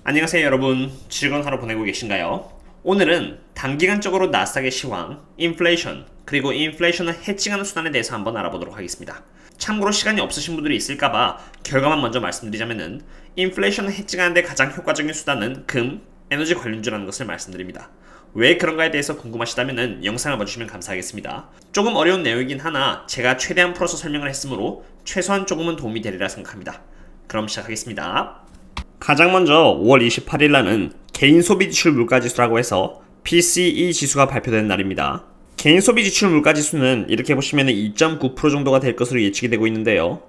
안녕하세요 여러분, 즐거운 하루 보내고 계신가요? 오늘은 단기간적으로 나스닥의 시황, 인플레이션, 그리고 인플레이션을 해칭하는 수단에 대해서 한번 알아보도록 하겠습니다. 참고로 시간이 없으신 분들이 있을까봐 결과만 먼저 말씀드리자면은 인플레이션을 해칭하는데 가장 효과적인 수단은 금, 에너지 관련주라는 것을 말씀드립니다. 왜 그런가에 대해서 궁금하시다면 영상을 봐주시면 감사하겠습니다. 조금 어려운 내용이긴 하나 제가 최대한 풀어서 설명을 했으므로 최소한 조금은 도움이 되리라 생각합니다. 그럼 시작하겠습니다. 가장 먼저 5월 28일날은 개인 소비 지출 물가 지수라고 해서 PCE 지수가 발표되는 날입니다. 개인 소비 지출 물가 지수는 이렇게 보시면 2.9% 정도가 될 것으로 예측이 되고 있는데요.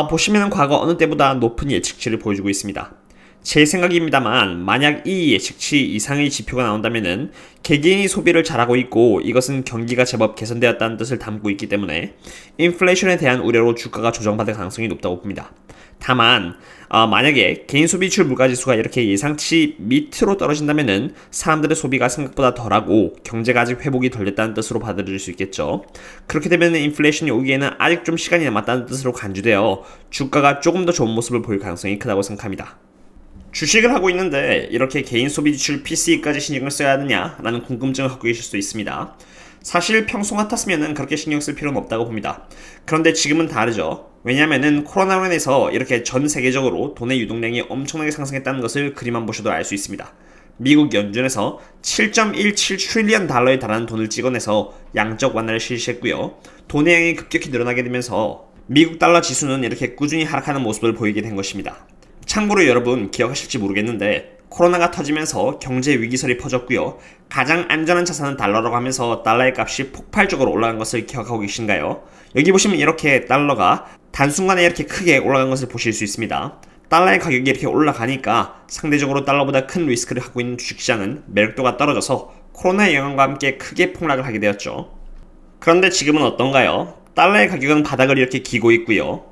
보시면 과거 어느 때보다 높은 예측치를 보여주고 있습니다. 제 생각입니다만 만약 이 예측치 이상의 지표가 나온다면은 개개인이 소비를 잘하고 있고 이것은 경기가 제법 개선되었다는 뜻을 담고 있기 때문에 인플레이션에 대한 우려로 주가가 조정받을 가능성이 높다고 봅니다. 다만 만약에 개인 소비 지출 물가지수가 이렇게 예상치 밑으로 떨어진다면은 사람들의 소비가 생각보다 덜하고 경제가 아직 회복이 덜 됐다는 뜻으로 받아들일 수 있겠죠. 그렇게 되면 인플레이션이 오기에는 아직 좀 시간이 남았다는 뜻으로 간주되어 주가가 조금 더 좋은 모습을 보일 가능성이 크다고 생각합니다. 주식을 하고 있는데 이렇게 개인 소비 지출 PCE까지 신경을 써야 하느냐라는 궁금증을 갖고 계실 수 있습니다. 사실 평소 같았으면 그렇게 신경 쓸 필요는 없다고 봅니다. 그런데 지금은 다르죠. 왜냐면은 코로나로 인해서 이렇게 전 세계적으로 돈의 유동량이 엄청나게 상승했다는 것을 그림만 보셔도 알 수 있습니다. 미국 연준에서 7.17 트릴리언 달러에 달하는 돈을 찍어내서 양적 완화를 실시했고요. 돈의 양이 급격히 늘어나게 되면서 미국 달러 지수는 이렇게 꾸준히 하락하는 모습을 보이게 된 것입니다. 참고로 여러분 기억하실지 모르겠는데 코로나가 터지면서 경제 위기설이 퍼졌고요. 가장 안전한 자산은 달러라고 하면서 달러의 값이 폭발적으로 올라간 것을 기억하고 계신가요? 여기 보시면 이렇게 달러가 단순간에 이렇게 크게 올라간 것을 보실 수 있습니다. 달러의 가격이 이렇게 올라가니까 상대적으로 달러보다 큰 리스크를 갖고 있는 주식시장은 매력도가 떨어져서 코로나의 영향과 함께 크게 폭락을 하게 되었죠. 그런데 지금은 어떤가요? 달러의 가격은 바닥을 이렇게 기고 있고요.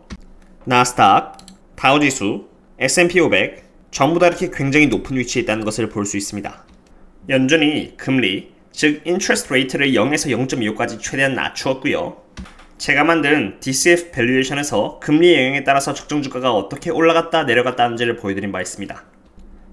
나스닥, 다우지수, S&P 500 전부 다 이렇게 굉장히 높은 위치에 있다는 것을 볼 수 있습니다. 연준이 금리, 즉 인트레스트 레이트를 0에서 0.25까지 최대한 낮추었고요. 제가 만든 DCF 밸류에이션에서 금리의 영향에 따라서 적정 주가가 어떻게 올라갔다 내려갔다 하는지를 보여드린 바 있습니다.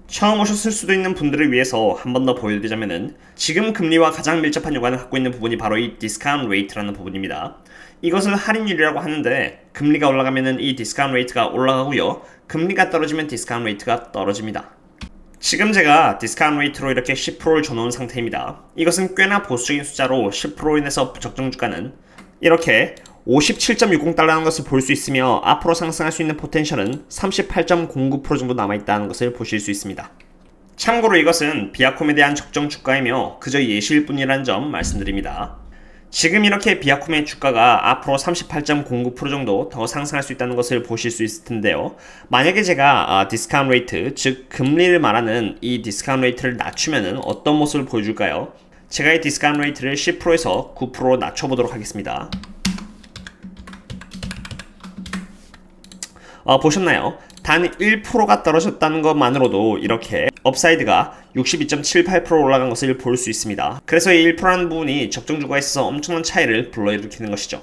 처음 오셨을 수도 있는 분들을 위해서 한 번 더 보여드리자면은 지금 금리와 가장 밀접한 연관을 갖고 있는 부분이 바로 이 디스카운트 레이트라는 부분입니다. 이것을 할인율이라고 하는데 금리가 올라가면은 이 디스카운트 레이트가 올라가고요. 금리가 떨어지면 디스카운트 레이트가 떨어집니다. 지금 제가 디스카운트 레이트로 이렇게 10%를 줘놓은 상태입니다. 이것은 꽤나 보수적인 숫자로 10%로 인해서 적정 주가는 이렇게 57.60달러라는 것을 볼 수 있으며 앞으로 상승할 수 있는 포텐셜은 38.09% 정도 남아있다는 것을 보실 수 있습니다. 참고로 이것은 비아콤에 대한 적정 주가이며 그저 예시일 뿐이라는 점 말씀드립니다. 지금 이렇게 비아콤의 주가가 앞으로 38.09% 정도 더 상승할 수 있다는 것을 보실 수 있을 텐데요. 만약에 제가 디스카운트 레이트, 즉 금리를 말하는 이 디스카운트 레이트를 낮추면은 어떤 모습을 보여줄까요? 제가 이 디스카운트 레이트를 10%에서 9%로 낮춰보도록 하겠습니다. 보셨나요? 단 1%가 떨어졌다는 것만으로도 이렇게 업사이드가 62.78% 올라간 것을 볼 수 있습니다. 그래서 이 1%라는 부분이 적정 주가에 있어서 엄청난 차이를 불러일으키는 것이죠.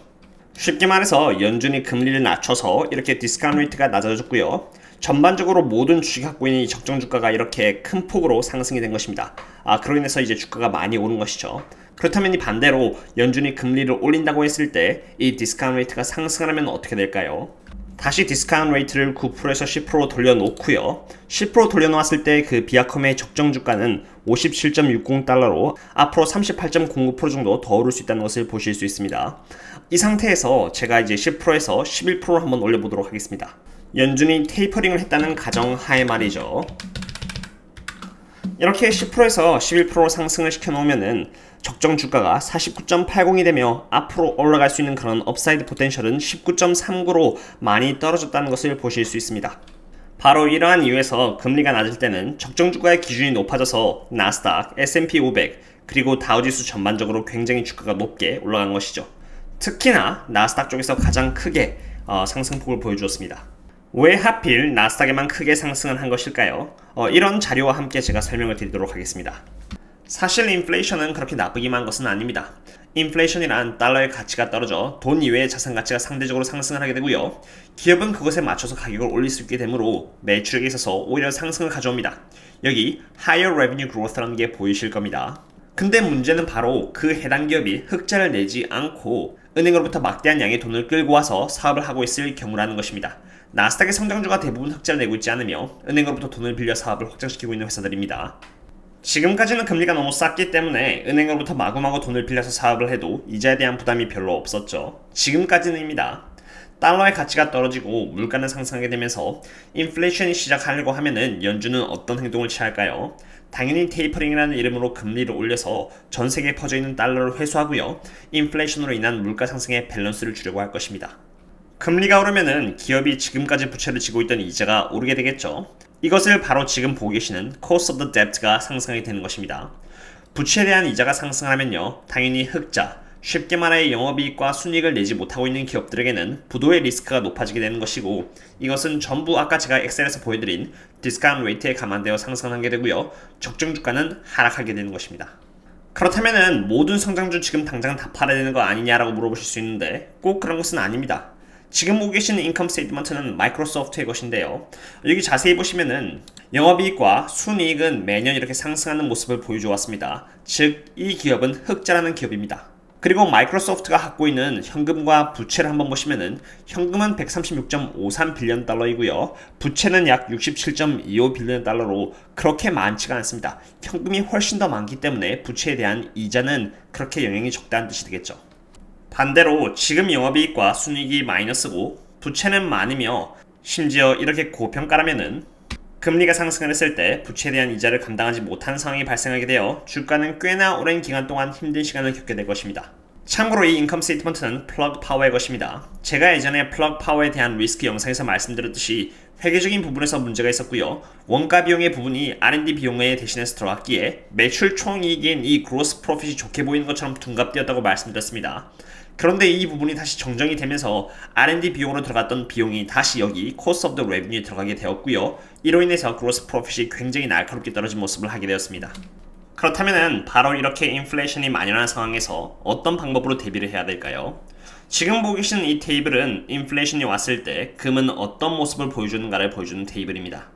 쉽게 말해서 연준이 금리를 낮춰서 이렇게 디스카운트 레이트가 낮아졌고요. 전반적으로 모든 주식이 갖고 있는 이 적정 주가가 이렇게 큰 폭으로 상승이 된 것입니다. 그로 인해서 이제 주가가 많이 오른 것이죠. 그렇다면 이 반대로 연준이 금리를 올린다고 했을 때 이 디스카운트 레이트가 상승하면 어떻게 될까요? 다시 디스카운트 레이트를 9%에서 10% 돌려놓고요. 10% 돌려놓았을 때 그 비아컴의 적정 주가는 57.60달러로 앞으로 38.09% 정도 더 오를 수 있다는 것을 보실 수 있습니다. 이 상태에서 제가 이제 10%에서 11%로 한번 올려보도록 하겠습니다. 연준이 테이퍼링을 했다는 가정하에 말이죠. 이렇게 10%에서 11% 상승을 시켜놓으면은 적정 주가가 49.80이 되며 앞으로 올라갈 수 있는 그런 업사이드 포텐셜은 19.39로 많이 떨어졌다는 것을 보실 수 있습니다. 바로 이러한 이유에서 금리가 낮을 때는 적정 주가의 기준이 높아져서 나스닥, S&P 500 그리고 다우지수 전반적으로 굉장히 주가가 높게 올라간 것이죠. 특히나 나스닥 쪽에서 가장 크게 상승폭을 보여주었습니다. 왜 하필 나스닥에만 크게 상승을 한 것일까요? 이런 자료와 함께 제가 설명을 드리도록 하겠습니다. 사실 인플레이션은 그렇게 나쁘기만 한 것은 아닙니다. 인플레이션이란 달러의 가치가 떨어져 돈 이외의 자산 가치가 상대적으로 상승을 하게 되고요. 기업은 그것에 맞춰서 가격을 올릴 수 있게 되므로 매출액에 있어서 오히려 상승을 가져옵니다. 여기 Higher Revenue Growth라는 게 보이실 겁니다. 근데 문제는 바로 그 해당 기업이 흑자를 내지 않고 은행으로부터 막대한 양의 돈을 끌고 와서 사업을 하고 있을 경우라는 것입니다. 나스닥의 성장주가 대부분 흑자를 내고 있지 않으며 은행으로부터 돈을 빌려 사업을 확장시키고 있는 회사들입니다. 지금까지는 금리가 너무 쌌기 때문에 은행으로부터 마구마구 돈을 빌려서 사업을 해도 이자에 대한 부담이 별로 없었죠. 지금까지는입니다. 달러의 가치가 떨어지고 물가는 상승하게 되면서 인플레이션이 시작하려고 하면은 연준은 어떤 행동을 취할까요? 당연히 테이퍼링이라는 이름으로 금리를 올려서 전 세계에 퍼져있는 달러를 회수하고요. 인플레이션으로 인한 물가 상승의 밸런스를 주려고 할 것입니다. 금리가 오르면은 기업이 지금까지 부채를 지고 있던 이자가 오르게 되겠죠. 이것을 바로 지금 보고 계시는 Cost of the Debt가 상승하게 되는 것입니다. 부채에 대한 이자가 상승하면요, 당연히 흑자, 쉽게 말해 영업이익과 순이익을 내지 못하고 있는 기업들에게는 부도의 리스크가 높아지게 되는 것이고, 이것은 전부 아까 제가 엑셀에서 보여드린 디스카운트 레이트에 감안되어 상승하게 되고요, 적정 주가는 하락하게 되는 것입니다. 그렇다면은 모든 성장주 지금 당장 다 팔아야 되는 거 아니냐라고 물어보실 수 있는데 꼭 그런 것은 아닙니다. 지금 보고 계시는 인컴 스테이트먼트는 마이크로소프트의 것인데요. 여기 자세히 보시면은 영업이익과 순이익은 매년 이렇게 상승하는 모습을 보여줘 왔습니다. 즉, 이 기업은 흑자라는 기업입니다. 그리고 마이크로소프트가 갖고 있는 현금과 부채를 한번 보시면은 현금은 136.53 빌리언 달러이고요. 부채는 약 67.25 빌리언 달러로 그렇게 많지가 않습니다. 현금이 훨씬 더 많기 때문에 부채에 대한 이자는 그렇게 영향이 적다는 뜻이 되겠죠. 반대로 지금 영업이익과 순이익이 마이너스고 부채는 많으며 심지어 이렇게 고평가라면은 금리가 상승을 했을 때 부채에 대한 이자를 감당하지 못한 상황이 발생하게 되어 주가는 꽤나 오랜 기간 동안 힘든 시간을 겪게 될 것입니다. 참고로 이 인컴 스테이트먼트는 플러그 파워의 것입니다. 제가 예전에 플러그 파워에 대한 리스크 영상에서 말씀드렸듯이 회계적인 부분에서 문제가 있었고요. 원가 비용의 부분이 R&D 비용에 대신해서 들어갔기에 매출 총이익인 이 그로스 프로핏이 좋게 보이는 것처럼 둔갑되었다고 말씀드렸습니다. 그런데 이 부분이 다시 정정이 되면서 R&D 비용으로 들어갔던 비용이 다시 여기 Cost of the Revenue에 들어가게 되었고요. 이로 인해서 Gross Profit이 굉장히 날카롭게 떨어진 모습을 하게 되었습니다. 그렇다면 바로 이렇게 인플레이션이 만연한 상황에서 어떤 방법으로 대비를 해야 될까요? 지금 보고 계시는 이 테이블은 인플레이션이 왔을 때 금은 어떤 모습을 보여주는가를 보여주는 테이블입니다.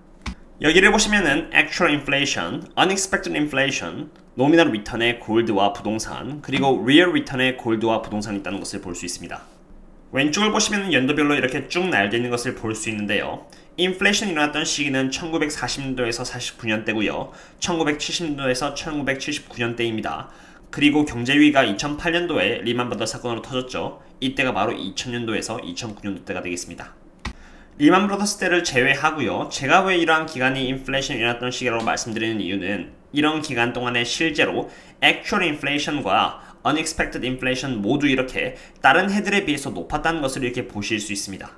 여기를 보시면은 Actual Inflation, Unexpected Inflation, 노미널 리턴의 골드와 부동산, 그리고 Real 리턴의 골드와 부동산이 있다는 것을 볼 수 있습니다. 왼쪽을 보시면 연도별로 이렇게 쭉 나열되어 있는 것을 볼 수 있는데요. 인플레이션이 일어났던 시기는 1940년도에서 49년대고요. 1970년도에서 1979년대입니다. 그리고 경제위기가 2008년도에 리만 브라더스 사건으로 터졌죠. 이때가 바로 2000년도에서 2009년도 때가 되겠습니다. 리만 브라더스 때를 제외하고요. 제가 왜 이러한 기간이 인플레이션이 일어났던 시기라고 말씀드리는 이유는 이런 기간 동안에 실제로 Actual Inflation과 Unexpected Inflation 모두 이렇게 다른 해들에 비해서 높았다는 것을 이렇게 보실 수 있습니다.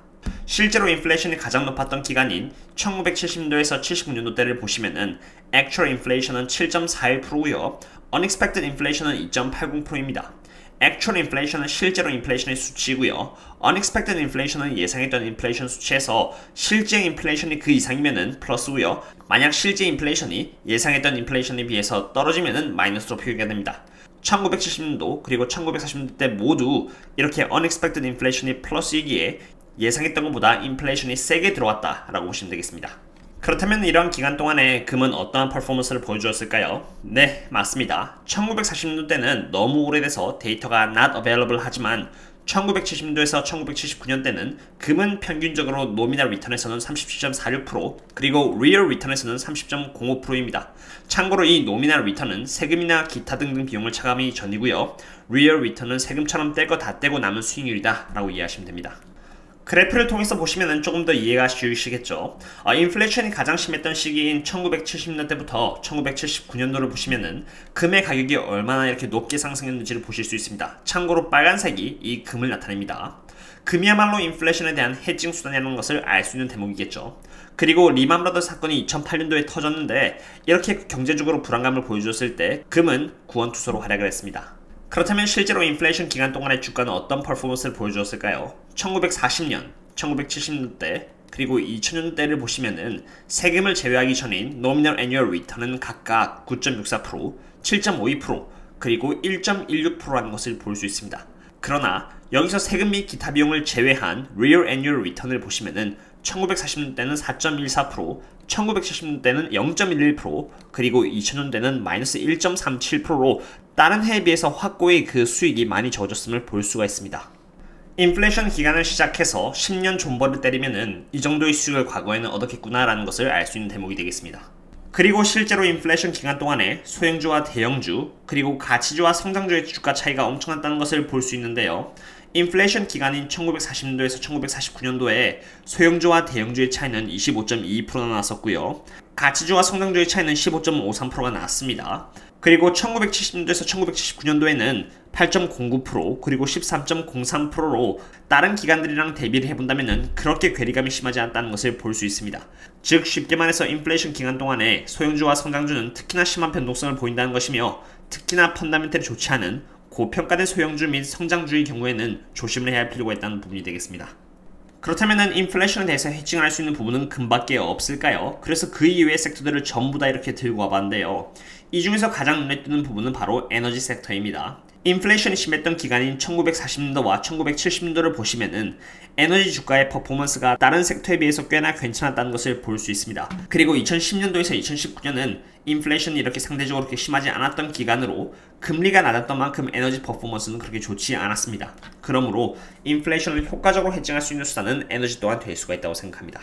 실제로 인플레이션이 가장 높았던 기간인 1970년도에서 79년도 때를 보시면은 Actual Inflation은 7.41%고요. Unexpected Inflation은 2.80%입니다. Actual Inflation은 실제로 인플레이션의 수치이고요. Unexpected Inflation은 예상했던 인플레이션 수치에서 실제 인플레이션이 그 이상이면은 플러스고요. 만약 실제 인플레이션이 예상했던 인플레이션에 비해서 떨어지면은 마이너스로 표기가 됩니다. 1970년도 그리고 1940년도 때 모두 이렇게 Unexpected Inflation이 플러스이기에 예상했던 것보다 인플레이션이 세게 들어왔다라고 보시면 되겠습니다. 그렇다면 이런 기간 동안에 금은 어떠한 퍼포먼스를 보여주었을까요? 네, 맞습니다. 1940년도 때는 너무 오래돼서 데이터가 not available 하지만 1970년도에서 1979년 때는 금은 평균적으로 노미널 리턴에서는 37.46% 그리고 리얼 리턴에서는 30.05%입니다. 참고로 이 노미널 리턴은 세금이나 기타 등등 비용을 차감하기 전이고요. 리얼 리턴은 세금처럼 뗄 거 다 떼고 남은 수익률이다 라고 이해하시면 됩니다. 그래프를 통해서 보시면 조금 더 이해가 쉬우시겠죠. 인플레이션이 가장 심했던 시기인 1970년대부터 1979년도를 보시면은 금의 가격이 얼마나 이렇게 높게 상승했는지를 보실 수 있습니다. 참고로 빨간색이 이 금을 나타냅니다. 금이야말로 인플레이션에 대한 해칭 수단이라는 것을 알 수 있는 대목이겠죠. 그리고 리만 브라더스 사건이 2008년도에 터졌는데 이렇게 경제적으로 불안감을 보여줬을 때 금은 구원투소로 활약을 했습니다. 그렇다면 실제로 인플레이션 기간 동안의 주가는 어떤 퍼포먼스를 보여주었을까요? 1940년, 1970년대, 그리고 2000년대를 보시면은 세금을 제외하기 전인 노미널 애뉴얼 리턴은 각각 9.64%, 7.52%, 그리고 1.16%라는 것을 볼 수 있습니다. 그러나 여기서 세금 및 기타 비용을 제외한 Real Annual Return을 보시면은 1940년대는 4.14%, 1970년대는 0.11%, 그리고 2000년대는 마이너스 1.37%로 다른 해에 비해서 확고히 그 수익이 많이 적어졌음을 볼 수가 있습니다. 인플레이션 기간을 시작해서 10년 존버를 때리면은 이 정도의 수익을 과거에는 얻었겠구나 라는 것을 알 수 있는 대목이 되겠습니다. 그리고 실제로 인플레이션 기간 동안에 소형주와 대형주, 그리고 가치주와 성장주의 주가 차이가 엄청났다는 것을 볼 수 있는데요. 인플레이션 기간인 1940년도에서 1949년도에 소형주와 대형주의 차이는 25.22%나 나왔었고요. 가치주와 성장주의 차이는 15.53%가 나왔습니다. 그리고 1970년도에서 1979년도에는 8.09% 그리고 13.03%로 다른 기간들이랑 대비를 해본다면 그렇게 괴리감이 심하지 않다는 것을 볼 수 있습니다. 즉 쉽게 말해서 인플레이션 기간 동안에 소형주와 성장주는 특히나 심한 변동성을 보인다는 것이며, 특히나 펀다멘털이 좋지 않은 고평가된 소형주 및 성장주의 경우에는 조심을 해야 할 필요가 있다는 부분이 되겠습니다. 그렇다면 인플레이션에 대해서 해칭을 할 수 있는 부분은 금밖에 없을까요? 그래서 그 이외의 섹터들을 전부 다 이렇게 들고 와봤는데요. 이 중에서 가장 눈에 띄는 부분은 바로 에너지 섹터입니다. 인플레이션이 심했던 기간인 1940년도와 1970년도를 보시면은 에너지 주가의 퍼포먼스가 다른 섹터에 비해서 꽤나 괜찮았다는 것을 볼 수 있습니다. 그리고 2010년도에서 2019년은 인플레이션이 이렇게 상대적으로 그렇게 심하지 않았던 기간으로 금리가 낮았던 만큼 에너지 퍼포먼스는 그렇게 좋지 않았습니다. 그러므로 인플레이션을 효과적으로 해칭할 수 있는 수단은 에너지 또한 될 수가 있다고 생각합니다.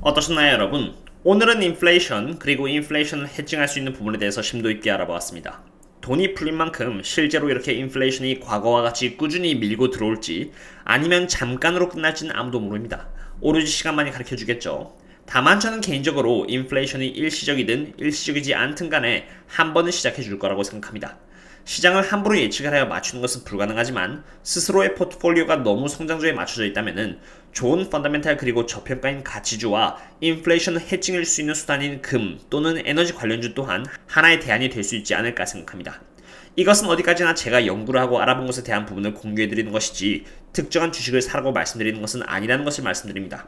어떠셨나요, 여러분? 오늘은 인플레이션 그리고 인플레이션을 해칭할 수 있는 부분에 대해서 심도 있게 알아보았습니다. 돈이 풀린 만큼 실제로 이렇게 인플레이션이 과거와 같이 꾸준히 밀고 들어올지 아니면 잠깐으로 끝날지는 아무도 모릅니다. 오로지 시간만이 가르쳐주겠죠. 다만 저는 개인적으로 인플레이션이 일시적이든 일시적이지 않든 간에 한 번은 시작해 줄 거라고 생각합니다. 시장을 함부로 예측을 하여 맞추는 것은 불가능하지만 스스로의 포트폴리오가 너무 성장주에 맞춰져 있다면 좋은 펀더멘탈 그리고 저평가인 가치주와 인플레이션 해칭일 수 있는 수단인 금 또는 에너지 관련주 또한 하나의 대안이 될 수 있지 않을까 생각합니다. 이것은 어디까지나 제가 연구를 하고 알아본 것에 대한 부분을 공유해드리는 것이지 특정한 주식을 사라고 말씀드리는 것은 아니라는 것을 말씀드립니다.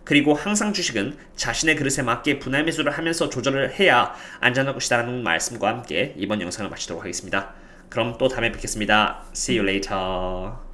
그리고 항상 주식은 자신의 그릇에 맞게 분할 매수를 하면서 조절을 해야 안전할 것이다라는 말씀과 함께 이번 영상을 마치도록 하겠습니다. 그럼 또 다음에 뵙겠습니다. See you later.